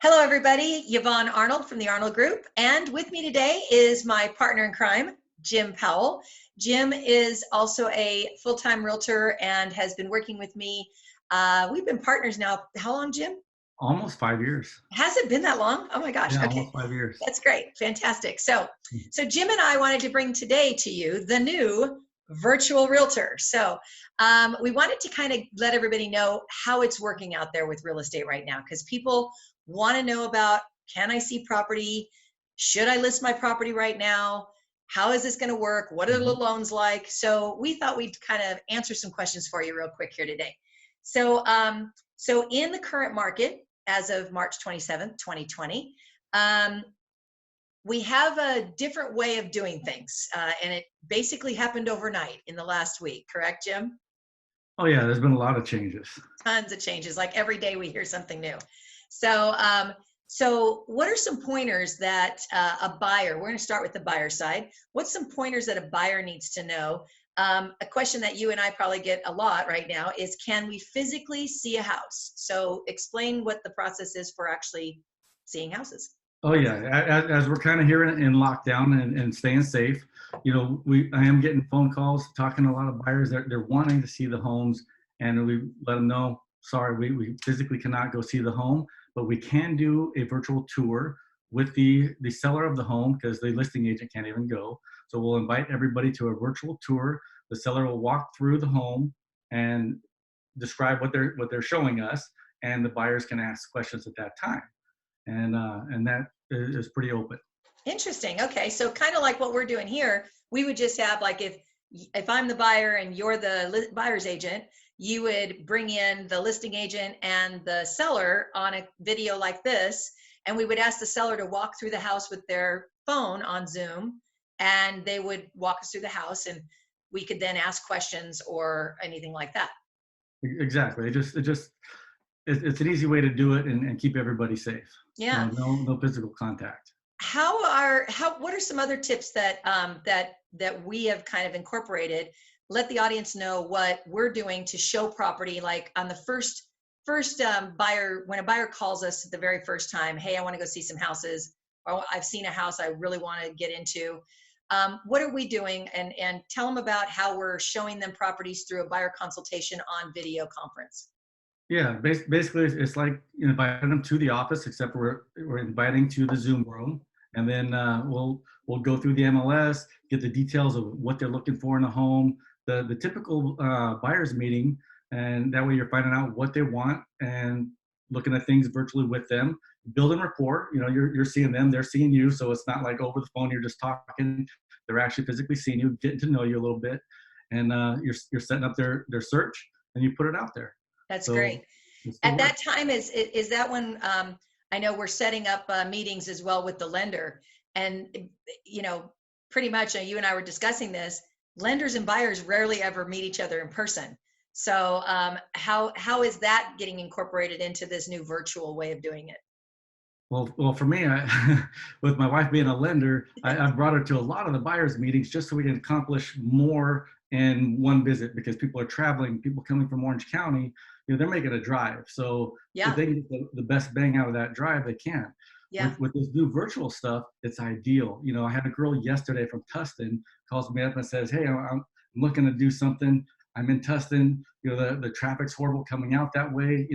Hello, everybody. Yvonne Arnold from the Arnold Group. And with me today is my partner in crime, Jim Powell. Jim is also a full-time realtor and has been working with me. We've been partners now. How long, Jim? Almost 5 years. Has it been that long? Oh my gosh. Yeah, Okay. almost 5 years. That's great. Fantastic. So Jim and I wanted to bring today to you the new virtual realtor. So we wanted to kind of let everybody know how it's working out there with real estate right now, because people want to know about, can I see property? Should I list my property right now? How is this going to work? What are the loans like? So we thought we'd kind of answer some questions for you real quick here today. So, so in the current market, as of March 27th, 2020, we have a different way of doing things, and it basically happened overnight in the last week, correct, Jim? Oh yeah, there's been a lot of changes. Tons of changes. Like every day we hear something new. So, so what are some pointers that a buyer, we're going to start with the buyer side. What's some pointers that a buyer needs to know? A question that you and I probably get a lot right now is, can we physically see a house? So explain what the process is for actually seeing houses. Oh yeah, as we're kind of here in lockdown and staying safe, I am getting phone calls, talking to a lot of buyers that they're wanting to see the homes, and we let them know, sorry, we physically cannot go see the home, but we can do a virtual tour with the seller of the home, because the listing agent can't even go. So we'll invite everybody to a virtual tour. The seller will walk through the home and describe what they're showing us, and the buyers can ask questions at that time. And that is pretty open. Interesting. Okay, so kind of like what we're doing here, we would just have, like, if I'm the buyer and you're the buyer's agent, you would bring in the listing agent and the seller on a video like this, and we would ask the seller to walk through the house with their phone on Zoom, and they would walk us through the house, and we could then ask questions or anything like that. Exactly. It's an easy way to do it and keep everybody safe. Yeah. No physical contact. What are some other tips that that we have kind of incorporated? Let the audience know what we're doing to show property, like on the first buyer, when a buyer calls us the very first time, hey, I want to go see some houses, or I've seen a house I really want to get into. What are we doing? And tell them about how we're showing them properties through a buyer consultation on video conference. Yeah, basically it's like inviting them to the office, except we're inviting to the Zoom room, and then we'll go through the MLS, get the details of what they're looking for in a home, the typical buyer's meeting, and that way you're finding out what they want and looking at things virtually with them, building rapport. You're seeing them, they're seeing you, so it's not like over the phone you're just talking. They're actually physically seeing you, getting to know you a little bit, and you're setting up their search, and you put it out there. That's great. At that time, is that when I know we're setting up meetings as well with the lender, and pretty much you and I were discussing this. Lenders and buyers rarely ever meet each other in person. So how is that getting incorporated into this new virtual way of doing it? Well, for me, with my wife being a lender, I brought her to a lot of the buyers meetings just so we can accomplish more in one visit, because people are traveling, people coming from Orange County, they're making a drive. So yeah, if they get the best bang out of that drive, they can. Yeah. With this new virtual stuff, it's ideal. I had a girl yesterday from Tustin calls me up and says, hey, I'm looking to do something. I'm in Tustin. The traffic's horrible coming out that way.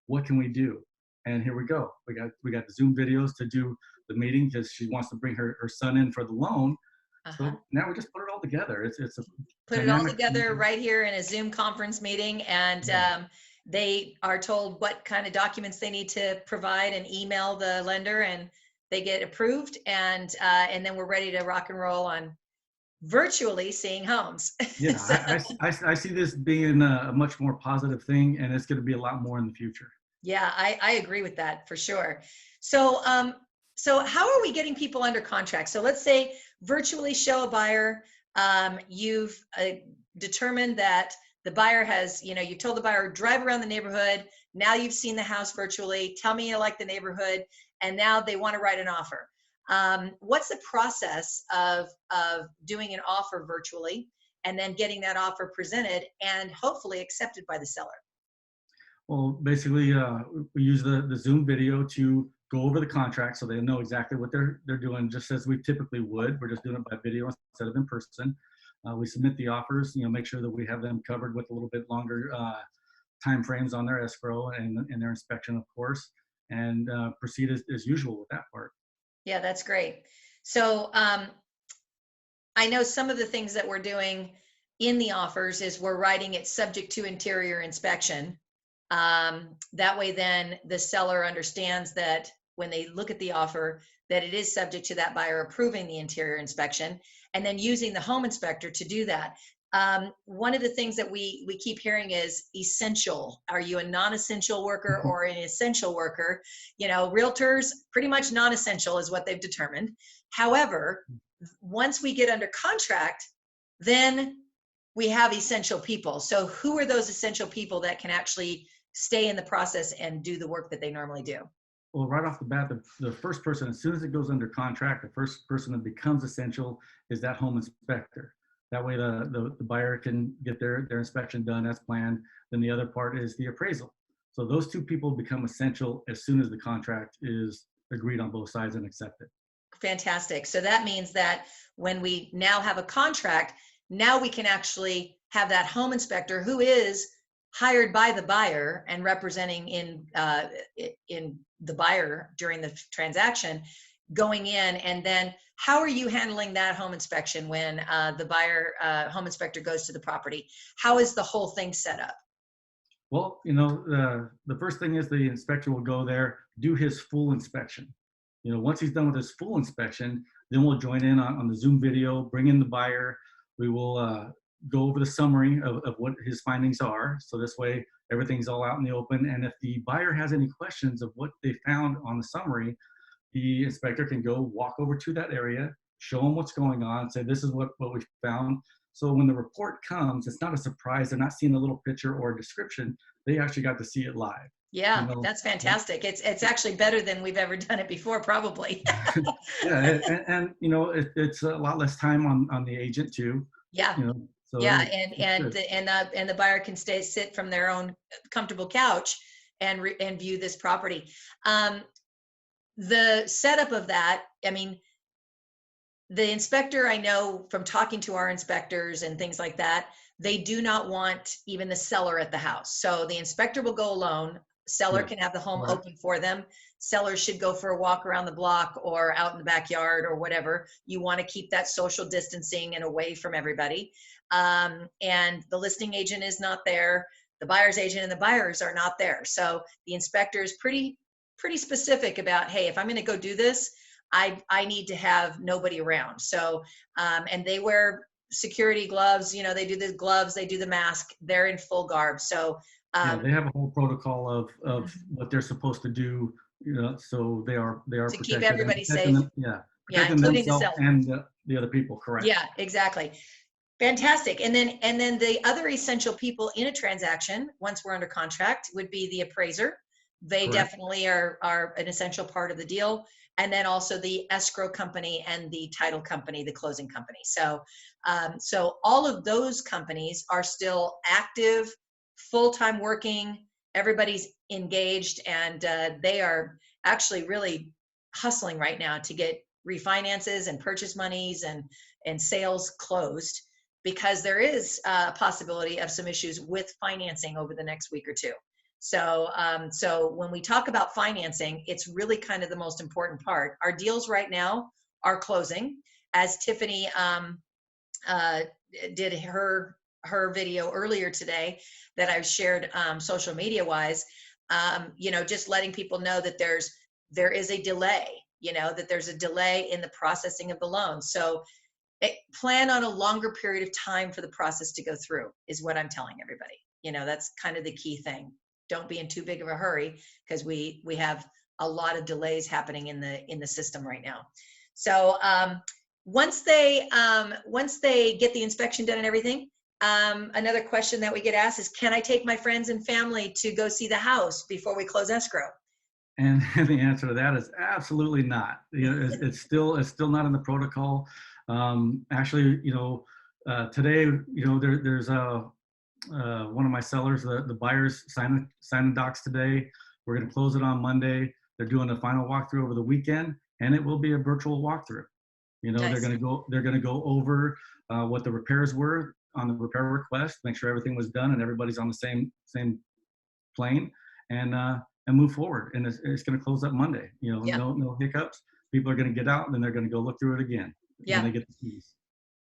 What can we do? And here we go. We got the Zoom videos to do the meeting, because she wants to bring her son in for the loan. So now we just put it all together. It's a put it all together right here in a Zoom conference meeting, and they are told what kind of documents they need to provide and email the lender, and they get approved, and then we're ready to rock and roll on virtually seeing homes. Yeah, so. I see this being a much more positive thing, and it's going to be a lot more in the future. Yeah, I agree with that for sure. So so how are we getting people under contract? So let's say virtually show a buyer. You've determined that the buyer has, you told the buyer, drive around the neighborhood. Now you've seen the house virtually. Tell me you like the neighborhood. And now they want to write an offer. What's the process of doing an offer virtually and then getting that offer presented and hopefully accepted by the seller? Well, basically, we use the Zoom video to go over the contract so they know exactly what they're doing, just as we typically would. We're just doing it by video instead of in person. We submit the offers, make sure that we have them covered with a little bit longer time frames on their escrow and their inspection, of course, and proceed as usual with that part. Yeah, that's great. So I know some of the things that we're doing in the offers is we're writing it subject to interior inspection. That way then the seller understands that when they look at the offer, that it is subject to that buyer approving the interior inspection, and then using the home inspector to do that. One of the things that we keep hearing is essential. Are you a non-essential worker or an essential worker? Realtors, pretty much non-essential is what they've determined. However, once we get under contract, then we have essential people. So who are those essential people that can actually stay in the process and do the work that they normally do? Well, right off the bat, the first person, as soon as it goes under contract, the first person that becomes essential is that home inspector. That way the buyer can get their inspection done as planned. Then the other part is the appraisal. So those two people become essential as soon as the contract is agreed on both sides and accepted. Fantastic. So that means that when we now have a contract, now we can actually have that home inspector who is hired by the buyer and representing in the buyer during the transaction going in. And then how are you handling that home inspection when the buyer home inspector goes to the property? How is the whole thing set up? Well, the first thing is the inspector will go there, do his full inspection. Once he's done with his full inspection, then we'll join in on the Zoom video, bring in the buyer. We will go over the summary of what his findings are. So this way, everything's all out in the open. And if the buyer has any questions of what they found on the summary, the inspector can go walk over to that area, show them what's going on, say, this is what we found. So when the report comes, it's not a surprise. They're not seeing a little picture or a description. They actually got to see it live. Yeah, that's fantastic. It's actually better than we've ever done it before, probably. Yeah, and it's a lot less time on the agent too. Yeah. So yeah, and the buyer can sit from their own comfortable couch and view this property. The setup of that, I mean, the inspector, I know from talking to our inspectors and things like that, they do not want even the seller at the house. So the inspector will go alone. Seller can have the home open for them. Sellers should go for a walk around the block or out in the backyard or whatever. You want to keep that social distancing and away from everybody. And the listing agent is not there. The buyer's agent and the buyers are not there. So the inspector is pretty specific about, hey, if I'm going to go do this, I need to have nobody around. So, and they wear security gloves, they do the gloves, they do the mask, they're in full garb. So, they have a whole protocol of what they're supposed to do, so they are to protected. keep everybody safe. Protecting including the themselves seller. and the other people, correct. Yeah, exactly. Fantastic. And then the other essential people in a transaction, once we're under contract, would be the appraiser. They definitely are an essential part of the deal. And then also the escrow company and the title company, the closing company. So, so all of those companies are still active, full-time working, everybody's engaged, and they are actually really hustling right now to get refinances and purchase monies and sales closed, because there is a possibility of some issues with financing over the next week or two. So, so when we talk about financing, it's really kind of the most important part. Our deals right now are closing. As Tiffany did her video earlier today that I've shared social media wise, just letting people know that there is a delay, that there's a delay in the processing of the loan. So plan on a longer period of time for the process to go through is what I'm telling everybody. That's kind of the key thing. Don't be in too big of a hurry, because we have a lot of delays happening in the system right now. So once they get the inspection done and everything, another question that we get asked is, can I take my friends and family to go see the house before we close escrow? And the answer to that is absolutely not. It's still not in the protocol. Actually, today, there's one of my sellers, the buyers signing docs today. We're going to close it on Monday. They're doing a final walkthrough over the weekend, and it will be a virtual walkthrough. You know, Nice. they're gonna go over what the repairs were on the repair request, make sure everything was done and everybody's on the same plane, and move forward. And it's gonna close up Monday. You know, Yeah. no hiccups. People are gonna get out and then they're gonna go look through it again when Yeah. they get the keys.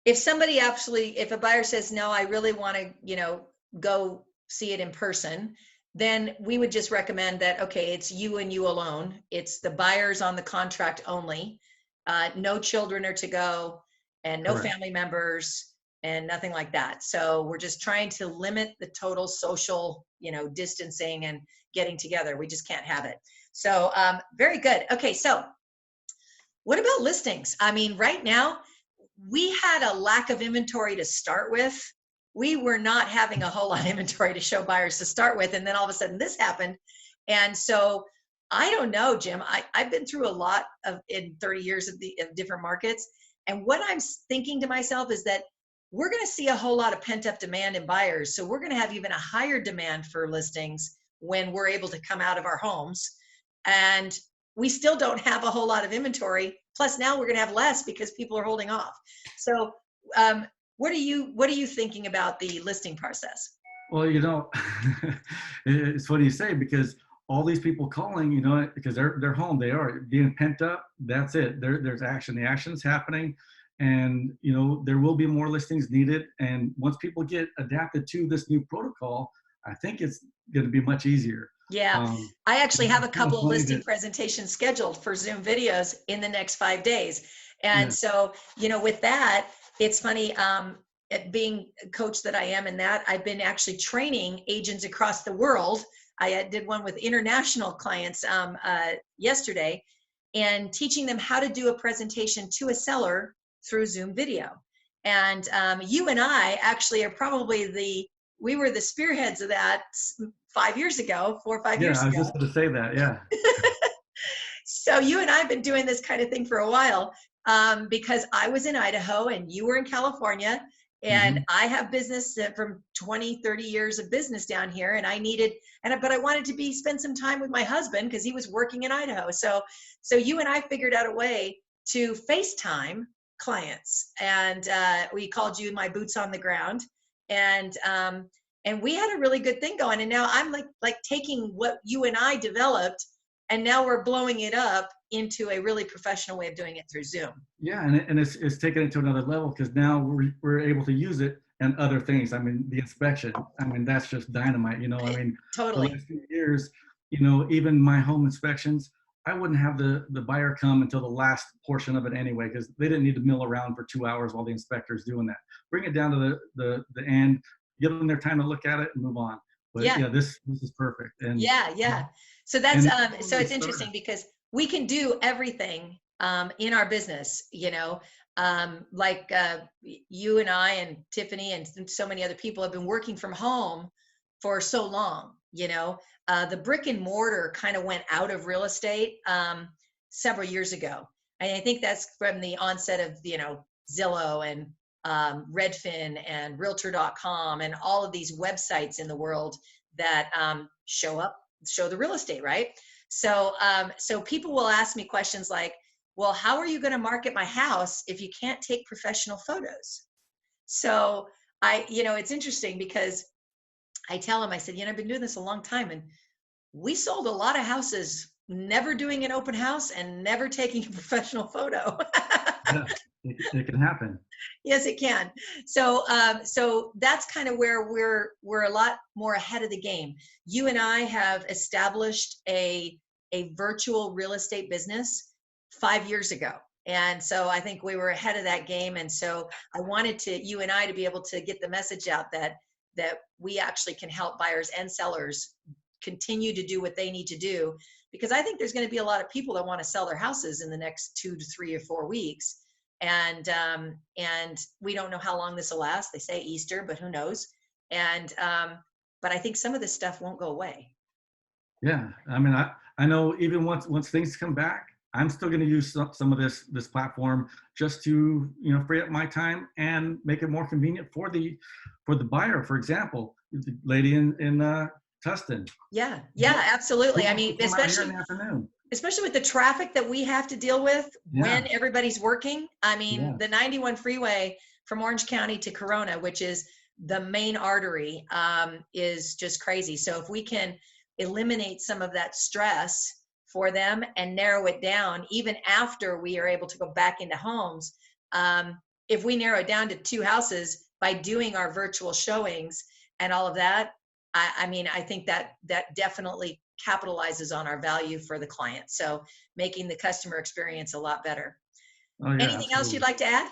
If a buyer says, no, I really want to, go see it in person, then we would just recommend that, okay, it's you and you alone. It's the buyers on the contract only. No children are to go, and no Correct. family members, and nothing like that. So we're just trying to limit the total social, distancing and getting together. We just can't have it. So very good. Okay, so what about listings? I mean, right now, we had a lack of inventory to start with. We were not having a whole lot of inventory to show buyers to start with. And then all of a sudden this happened. And so I don't know, Jim, I've been through a lot in 30 years of different markets. And what I'm thinking to myself is that we're going to see a whole lot of pent up demand in buyers. So we're going to have even a higher demand for listings when we're able to come out of our homes. And we still don't have a whole lot of inventory. Plus now we're going to have less because people are holding off. So what are you thinking about the listing process? Well, it's funny you say, because all these people calling, because they're home, they are being pent up. That's it. There's action. The action is happening, and there will be more listings needed. And once people get adapted to this new protocol, I think it's going to be much easier. Yeah, I actually have a Kind of couple of funny listing that, presentations scheduled for Zoom videos in the next 5 days. And yeah. so, with that, it's funny, at being a coach that I am in that, I've been actually training agents across the world. I did one with international clients yesterday, and teaching them how to do a presentation to a seller through Zoom video. And you and I actually are probably we were the spearheads of that 5 years ago, 4 or 5 years Yeah, I was ago. just going to say that. Yeah. So you and I have been doing this kind of thing for a while, because I was in Idaho and you were in California, and I have business from 20, 30 years of business down here, and but I wanted to spend some time with my husband because he was working in Idaho. So you and I figured out a way to FaceTime clients, and we called you my boots on the ground, and we had a really good thing going. And now I'm like taking what you and I developed, and now we're blowing it up into a really professional way of doing it through Zoom. Yeah, and it's taken it to another level, because now we're able to use it and other things. I mean, the inspection, that's just dynamite. Totally. The last few years, even my home inspections, I wouldn't have the buyer come until the last portion of it anyway, because they didn't need to mill around for 2 hours while the inspector's doing that. Bring it down to the end, give them their time to look at it and move on. But yeah, this is perfect. And yeah. So that's so it's interesting because we can do everything in our business, like you and I and Tiffany and so many other people have been working from home for so long. The brick and mortar kind of went out of real estate several years ago. And I think that's from the onset of, Zillow and Redfin and Realtor.com and all of these websites in the world that show the real estate, right? So people will ask me questions like, well, how are you going to market my house if you can't take professional photos? So it's interesting because I tell them, I said, I've been doing this a long time, and we sold a lot of houses never doing an open house and never taking a professional photo. yeah, it can happen. Yes, it can. So that's kind of where we're a lot more ahead of the game. You and I have established a virtual real estate business 5 years ago. And so I think we were ahead of that game. And so I wanted you and I to be able to get the message out that we actually can help buyers and sellers continue to do what they need to do, because I think there's going to be a lot of people that want to sell their houses in the next 2 to 3 or 4 weeks. And we don't know how long this will last. They say Easter, but who knows? And but I think some of this stuff won't go away. Yeah, I know even once things come back, I'm still going to use some of this platform just to free up my time and make it more convenient for the buyer. For example, the lady in Tustin. Yeah, absolutely. I mean, especially in the afternoon. especially with the traffic that we have to deal with Yeah. when everybody's working. I mean, Yeah. the 91 freeway from Orange County to Corona, which is the main artery, is just crazy. So if we can eliminate some of that stress for them and narrow it down, even after we are able to go back into homes, if we narrow it down to 2 houses by doing our virtual showings and all of that, I mean, I think that definitely capitalizes on our value for the client. So making the customer experience a lot better. Oh yeah, Anything else you'd absolutely. like to add?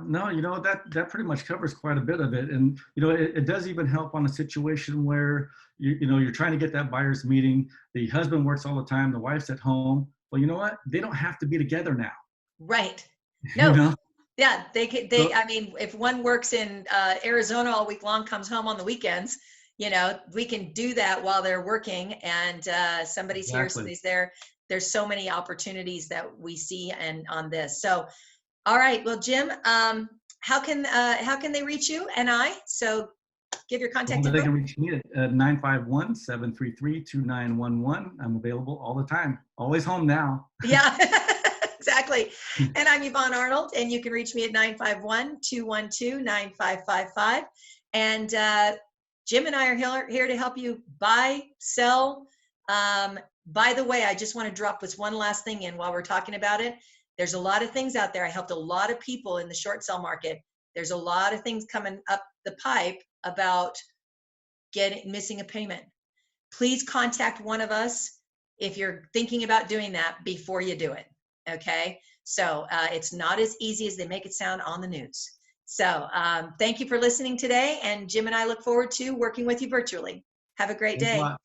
No, that pretty much covers quite a bit of it, and it does even help on a situation where you're trying to get that buyer's meeting. The husband works all the time, the wife's at home. Well, you know what? They don't have to be together now. Right. You No. know, Yeah, they could. so I mean, if one works in Arizona all week long, comes home on the weekends, we can do that while they're working, and somebody's here, exactly. somebody's there. There's so many opportunities that we see and on this. So, all right. Well, Jim, how can they reach you and I? So, give your contact Well, they info. can reach me at 951-733-2911. I'm available all the time. Always home now. Yeah, exactly. And I'm Yvonne Arnold, and you can reach me at 951-212-9555. And Jim and I are here to help you buy, sell. By the way, I just want to drop this one last thing in while we're talking about it. There's a lot of things out there. I helped a lot of people in the short sale market. There's a lot of things coming up the pipe about missing a payment. Please contact one of us if you're thinking about doing that before you do it. Okay. So it's not as easy as they make it sound on the news. So thank you for listening today. And Jim and I look forward to working with you virtually. Have a great Thanks a day. lot.